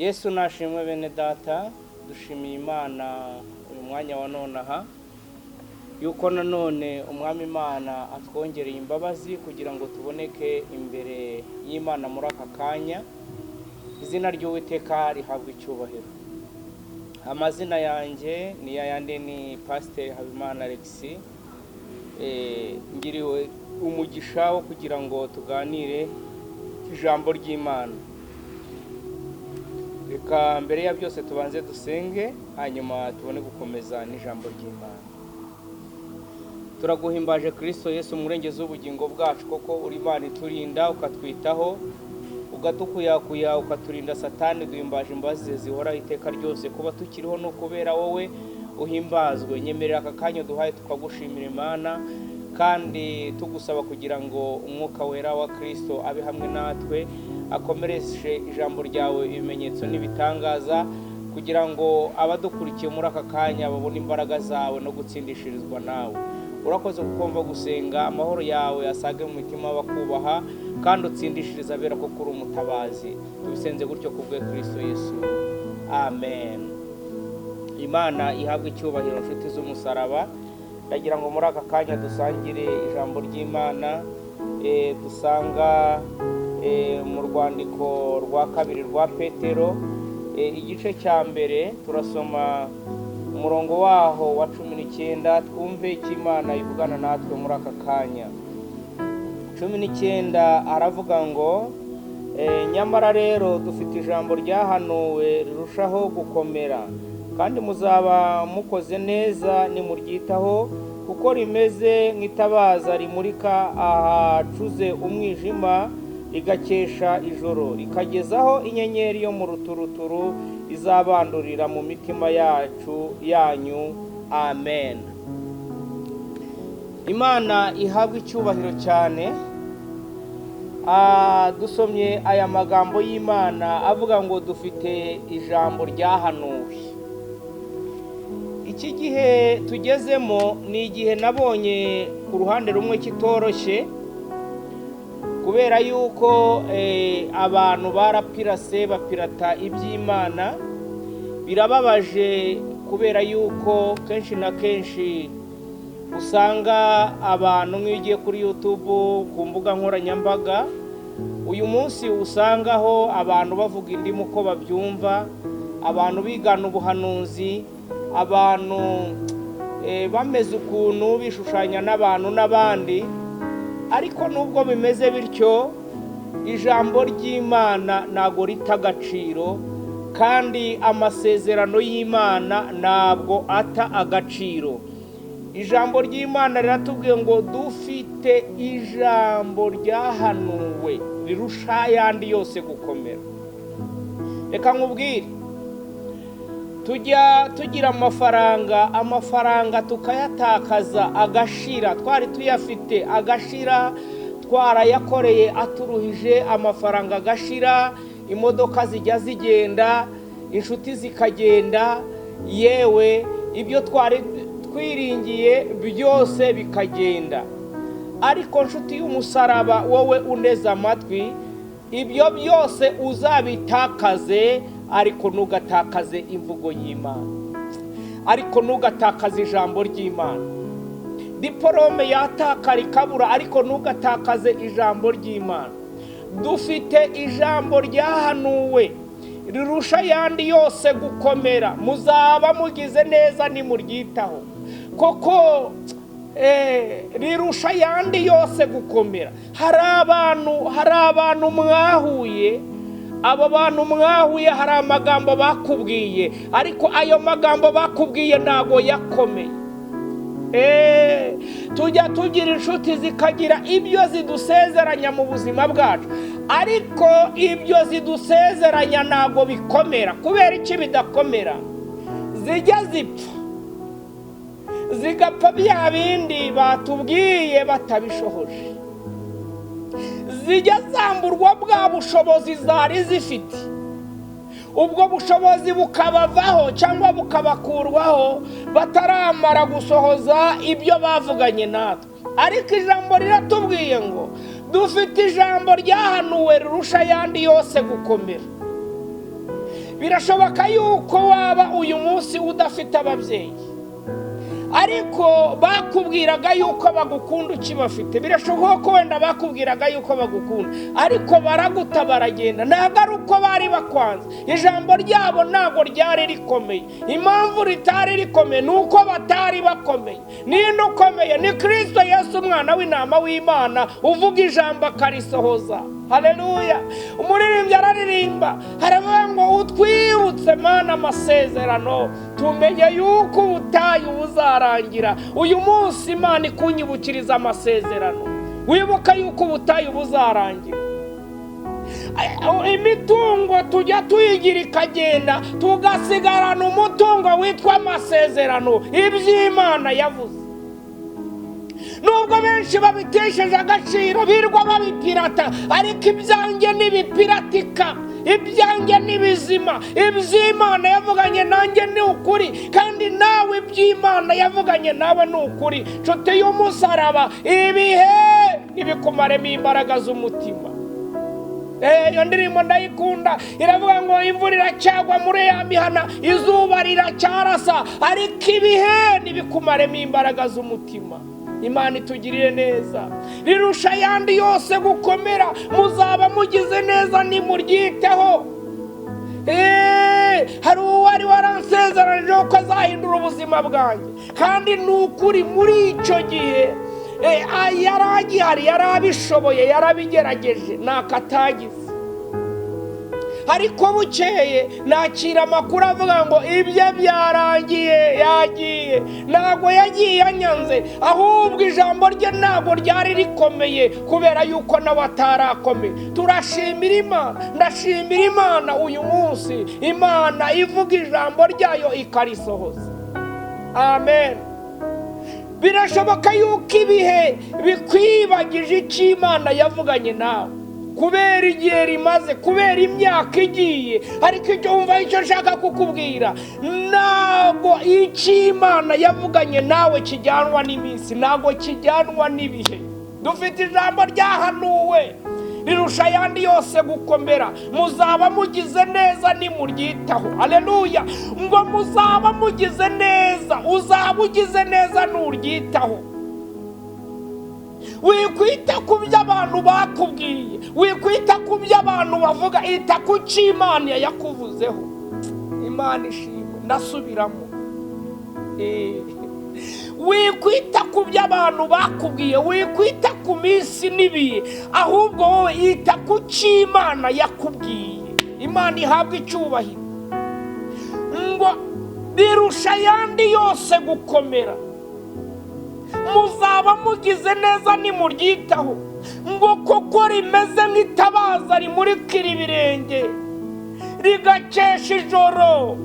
Yesu nashimwe bene data, dushimiye Imana uyu mwanya wa nonaha yuko nanone umwami Imana atwongereye imbabazi kugira ngo tuboneke imbere y'Imana muri aka kanya. Izina ry'Uwiteka rihabwa icyubahiro. Amazina yanjye ni yayandi ni Pastor Habimana Alexis. Ngiriwe umugisha wo kugira ngo tuganire ijambo ry'Imana. Reka mbere ya byose tubanze dusenge hanyuma tubone gukomeza n'ijambo ry'Imana. Turaguhimbaje Kristo Yesu umurengezi w'ubugingo bwacu, koko uri Imana iturinda ukatwitaho ugadukuyakuya ukaturinda Satani. Duhimbaje imbabazi zihora iteka ryose kuba tukiriho no kubera wowe uhimbazwe. Nyemerera aka kanya duhaye tukagushimira Imana kandi tugusaba kugira ngo umwuka wera wa Kristo abe hamwe natwe, akomereshe ijambo ryawe ibimenyetso n'ibitangaza kugira ngo abadukurikiye muri aka kanya babone imbaraga zawe no gutsindishirizwa nawe. Urakoze kukumva gusenga, amahoro yawe asage mu mitima bakubaha kandi utsindishiriza abera ko kuri umutabazi. Tubisenze gutyo kubwe Kristo Yesu, amen. Imana ihabwe icyubahiro nshuti z'umusaraba. Ndagira ngo muri aka kanya dusangire ijambo ry'Imana dusanga mu rwandiko rwa kabiri rwa Petero, igice cya mbere turasoma umurongo waho wa 19. Twumve icyo Imana ivugana natwe muri aka kanya. 19 aravuga ngo nyamara rero dufite ijambo ryahanuwe rirushaho gukomera, kandi muzaba mukoze neza nimuryitaho, kuko rimeze nk'itabaza rimurika ahacuze umwijima rigakesha ijoro, rikagezaho inyenyeri yo mu ruturuturu izabandurira mu mitima yanyu. Amen. Imana ihabwe icyubahiro cyane. Dusomye aya magambo y'Imana avuga ngo dufite ijambo ryahanuwe. Iki gihe tugezemo ni igihe nabonye ku ruhande rumwe kitoroshye, kubera yuko abantu barapirase bapirata iby'Imana. Birababaje kubera yuko kenshi na kenshi usanga abantu nk'igiye kuri YouTube ku mbuga nkoranyambaga uyu munsi usangaho abantu bavuga indimi uko babyumva, abantu bigana ubuhanuzi, abantu bameze ukuntu bishushanya n'abantu n'abandi. Ariko nubwo bimeze bityo, ijambo ry'Imana ntago rita agaciro, kandi amasezerano y'Imana ntabwo ata agaciro. Ijambo ry'Imana riratubwiye ngo dufite ijambo ryahanuwe rirusha ayandi yose gukomera. Reka nkubwire, tujya tugira amafaranga tukayatakaza agashira, twari tuyafite agashira, twarayakoreye aturuhije, amafaranga agashira, imodoka zijya zigenda, inshuti zikagenda, yewe ibyo twari twiringiye byose bikagenda. Ariko nshuti y'umusaraba, wowe uneze amatwi, ibyo byose uzabitakaze, ariko nugatakaze imvugo y'Imana, ariko nugatakaze ijambo ry'Imana. Diporome yatakara ikabura, ariko nugatakaze ijambo ry'Imana. Dufite ijambo ryahanuwe rirusha ayandi yose gukomera. Muzaba mugize neza nimuryitaho, koko rirusha ayandi yose gukomera. Hari abantu mwahuye, abo bantu mwahuye hari amagambo bakubwiye, ariko ayo magambo bakubwiye ntago yakomeye. Tujya tugira inshuti zikagira ibyo zidusezeranya mu buzima bwacu, ariko ibyo zidusezeranya ntago bikomera. Kubera iki bidakomera? Zijya zipfa, zigapfa bya bindi batubwiye batabishohoje, zijya zamburwa bwa bushobozi zari zifite, ubwo bushobozi bukabavaho cyangwa bukabakurwaho bataramara gusohoza ibyo bavuganye natwe. Ariko ijambo riratubwiye ngo dufite ijambo ryahanuwe rirusha ayandi yose gukomera. birashoboka yuko waba uyu munsi udafite ababyeyi, ariko bakubwiraga yuko bagukunda ukibafite. Birashoboka ko wenda bakubwiraga yuko bagukunda, ariko baraguta baragenda. Ntabwo ari uko bari bakwanze, ijambo ryabo ntabwo ryari rikomeye. Impamvu ritari rikomeye ni uko batari bakomeye. Ninde ukomeye? Ni Kristo Yesu, umwana w'intama w'Imana, uvuga ijambo akarisohoza. Haleluya. Umuririmbyi araririmba, haravuga ngo utwibutse Mana amasezerano, tumenye yuko ubutayu buzarangira. Uyu munsi Imana ikunyibukiriza amasezerano, wibuka yuko ubutayu buzarangira. Imitungo tujya tuyigira ikagenda, tugasigarana umutungo witwa amasezerano, iby'Imana yavuze. Nubwo benshi babitesheje agaciro, birwa babipirata, ariko ibyanjye ntibipiratika, ibyanjye n'ibizima. Iby'Imana yavuganye nanjye ni ukuri, kandi nawe iby'Imana yavuganye nawe ni ukuri. Nshuti y'umusaraba, ibihe ntibikumaremo imbaraga z'umutima. Iyo ndirimbo ndayikunda, iravuga ngo imvura iracyagwa muri ya mihana, izuba riracyarasa, ariko ibihe ntibikumaremo imbaraga z'umutima. Imana itugirire neza, rirusha ayandi yose gukomera. Muzaba mugize neza nimuryiteho. Hari uwari waransezeranije ko azahindura ubuzima bwanjye, kandi ni ukuri muri icyo gihe yaragihari, yarabishoboye, yarabigerageje, nakatagize. Ariko bukeye nakira amakuru avuga ngo ibyo byarangiye, yagiye. Ntabwo yagiye anyanze, ahubwo ijambo rye ntabwo ryari rikomeye, kubera yuko nawe atarakomeye. Turashimira Imana, ndashimira Imana uyu munsi, Imana ivuga ijambo ryayo ikarisohoza. Amen. Birashoboka yuko ibihe bikwibagije icyo Imana yavuganye nawe, kubera igihe rimaze, kubera imyaka igiye. Ariko icyo wumva, icyo nshaka kukubwira, ntabwo icyo Imana yavuganye nawe kijyanwa n'iminsi, ntabwo kijyanwa n'ibihe. Dufite ijambo ryahanuwe, rirusha ayandi yose gukomera. Muzaba mugize neza nimuryitaho. Haleluya. Ngo muzaba mugize neza, uzaba ugize neza nuryitaho. Wikwita ku byo abantu bakubwiye, wikwita ku byo abantu bavuga, ita ku cyo Imana yakuvuzeho. Imana ishimwe, ndasubiramo. Wikwita ku byo abantu bakubwiye, wikwita ku minsi n'ibihe, ahubwo wowe ita ku cyo Imana yakubwiye. Imana ihabwa icyubahiro. Ngo birusha ayandi yose gukomera. Muzaba mugize neza nimuryitaho. Ngo koko rimeze nk'itabaza rimurikira ibirenge, rigakesha ijoro.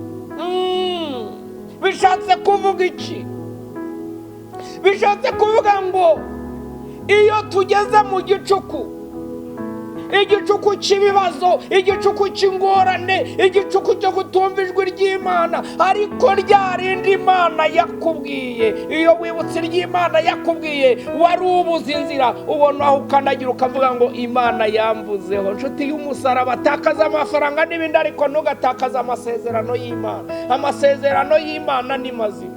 Bishatse kuvuga iki? Bishatse kuvuga ngo iyo tugeze mu gicuku, igicuku cy'ibibazo, igicuku cy'ingorane, igicuku cyo kutumva ijwi ry'Imana, ariko ryarindi Imana yakubwiye, iyo wibutse ry'Imana yakubwiye, wari ubuze inzira, ubona aho ukandagira ukavuga ngo Imana yamvuzeho. Nshuti y'umusaraba, takaza amafaranga n'ibindi, ariko ntugatakaza amasezerano y'Imana. Amasezerano y'Imana ni mazima.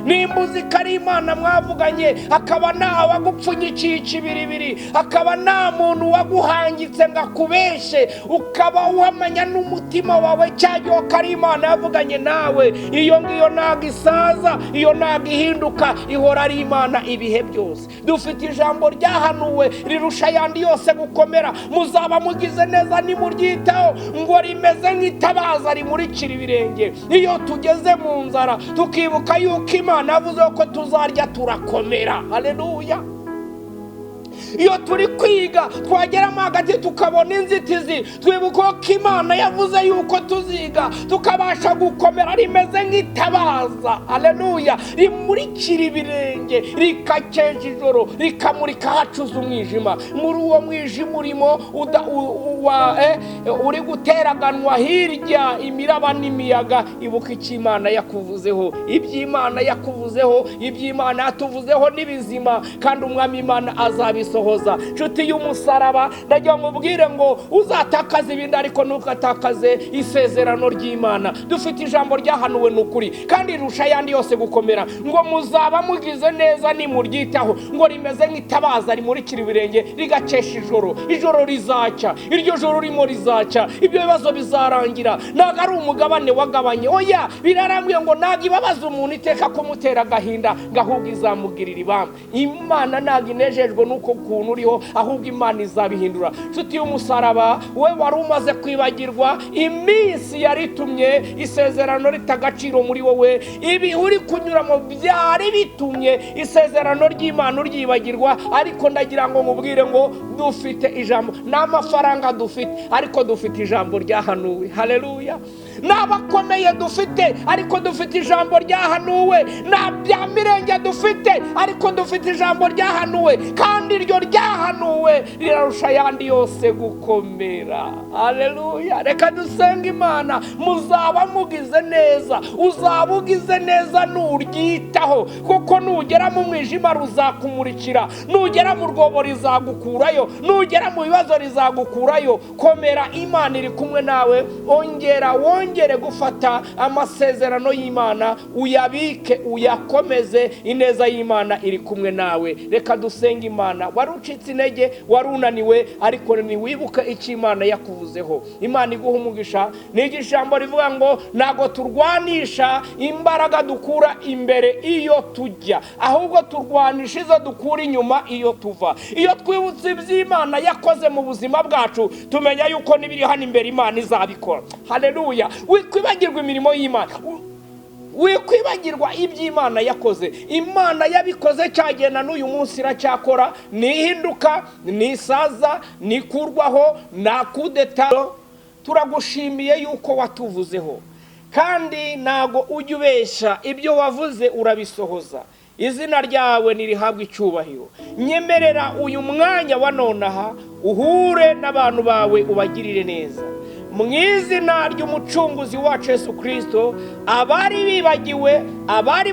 Nimba uzi ko ari Imana mwavuganye, akaba nta wagupfunyikiye ikibiribiri, akaba nta muntu waguhangitse ngo akubeshe, ukaba wamenya n'umutima wawe cyangwa ko ari Imana yavuganye nawe, iyo ngiyo ntabwo isaza, iyo ntabwo ihinduka, ihora ari Imana ibihe byose. Dufite ijambo ryahanuwe, rirusha ayandi yose gukomera. Muzaba mugize neza nimuryitaho. Ngo rimeze nk'itabaza rimurikira ibirenge. Iyo tugeze mu nzara, tukibuka yuko Imana navuze ko tuzarya turakomera. Haleluya. Iyo turi kwiga, twageramo hagati tukabona inzitizi, twibuka ko Imana yavuze yuko tuziga tukabasha gukomera. Rimeze nk'itabaza, haleluya, rimurikira ibirenge, rikakesha ijoro, rikamurika hacuze umwijima. Muri uwo mwijima urimo uri guteraganwa hirya imiraba n'imiyaga, ibuka icyo Imana yakuvuzeho. Iby'Imana yakuvuzeho, iby'Imana yatuvuzeho n'ibizima, kandi Umwami Imana azabisohoza urabisohoza. Nshuti y'umusaraba, ndagira ngo mubwire ngo uzatakaza ibindi ariko ntukatakaze isezerano ry'Imana. Dufite ijambo ryahanuwe n'ukuri kandi rirusha ayandi yose gukomera, ngo muzaba mugize neza nimuryitaho, ngo rimeze nk'itabaza rimurikira ibirenge rigacesha ijoro rizacya. Iryo joro rimo rizacya, ibyo bibazo bizarangira. Ntabwo ari umugabane wagabanye, oya, birarambwiye ngo ntabwo ibabaza umuntu iteka kumutera agahinda, ngo ahubwo izamugirira ibamba. Imana ntabwo inejejwe n'uko kuntu uriho, ahubwo Imana izabihindura. Nshuti y'umusaraba, we wari umaze kwibagirwa iminsi yaritumye isezerano ritagaciro muri wowe, ibi uri kunyuramo byari bitumye isezerano ry'Imana uryibagirwa. Ariko ndagira ngo mubwire ngo dufite ijambo, n'amafaranga dufite ariko dufite ijambo ryahanuwe. Haleluya. N'abakomeye dufite ariko dufite ijambo ryahanuwe, nta bya mirenge dufite ariko dufite ijambo ryahanuwe, kandi iryo ryahanuwe rirarusha ayandi yose gukomera. Haleluya. Reka dusenge Imana. Muzaba mugize neza, uzaba ugize neza nuryitaho, kuko nugera mu mwijima ruzakumurikira, nugera mu rwobo rizagukurayo, nugera mu bibazo rizagukurayo. Komera, Imana iri kumwe nawe. Wongere gufata amasezerano y'Imana, uyabike, uyakomeze. Ineza y'Imana iri kumwe nawe. Reka dusenge Imana. Wari ucitse intege, wari unaniwe, ariko niwibuke icyo Imana yakuvuzeho. Imana iguha umugisha. Ni ijambo rivuga ngo ntago turwanisha imbaraga dukura imbere iyo tujya, ahubwo turwanisha izo dukura inyuma iyo tuva. Iyo twibutse iby'Imana yakoze mu buzima bwacu, tumenya yuko n'ibiri hano imbere Imana izabikora. Haleluya. Wikwibagirwa imirimo y'Imana, wikwibagirwa iby'Imana yakoze. Imana yabikoze cyagenda n'uyu munsi iracyakora, nihinduka, nisaza, nikurwaho, nakudeta. Turagushimiye yuko watuvuzeho, kandi ntago ujya ubesha, ibyo wavuze urabisohoza. Izina ryawe nirihabwe icyubahiro. Nyemerera uyu mwanya wa nonaha uhure n'abantu bawe, ubagirire neza mu izina ry'umucunguzi wacu Yesu Kristo. Abari bibagiwe, abari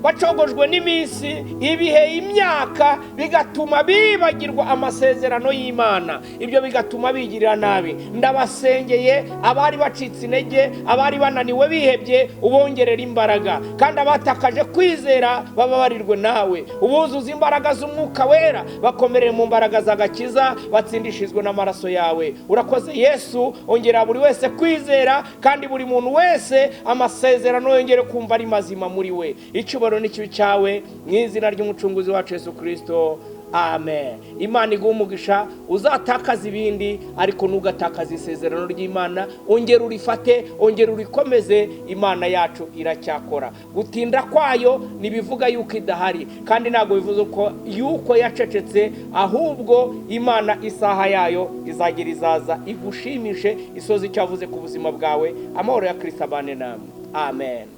bacogojwe n'iminsi, ibihe, imyaka, bigatuma bibagirwa amasezerano y'Imana, ibyo bigatuma bigirira nabi, ndabasengeye. Abari bacitse intege, abari bananiwe bihebye, ubongerera imbaraga, kandi abatakaje kwizera bababarirwe nawe. Ubuzuza imbaraga z'Umwuka Wera, bakomerere mu mbaraga z'agakiza, batsindishizwe n'amaraso yawe. Urakoze Yesu. Ongera buri wese kwizera, kandi buri muntu wese amasezerano yongere kumva ari mazima muri we. Icyubahiro n'ikibi cyawe mu izina ry'umucunguzi wacu Yesu Kristo. Amen. Imana iguha umugisha. Uzatakaza ibindi ariko ntugatakaza isezerano ry'Imana. Ongera urifate, ongera urikomeze. Imana yacu iracyakora. Gutinda kwayo nibivuga yuko idahari, kandi ntago bivuze ko yuko yacecetse, ahubwo Imana isaha yayo izagera, izaza igushimishe, isoze icyo yavuze ku buzima bwawe. Amahoro ya Kristo abane namwe. Amen.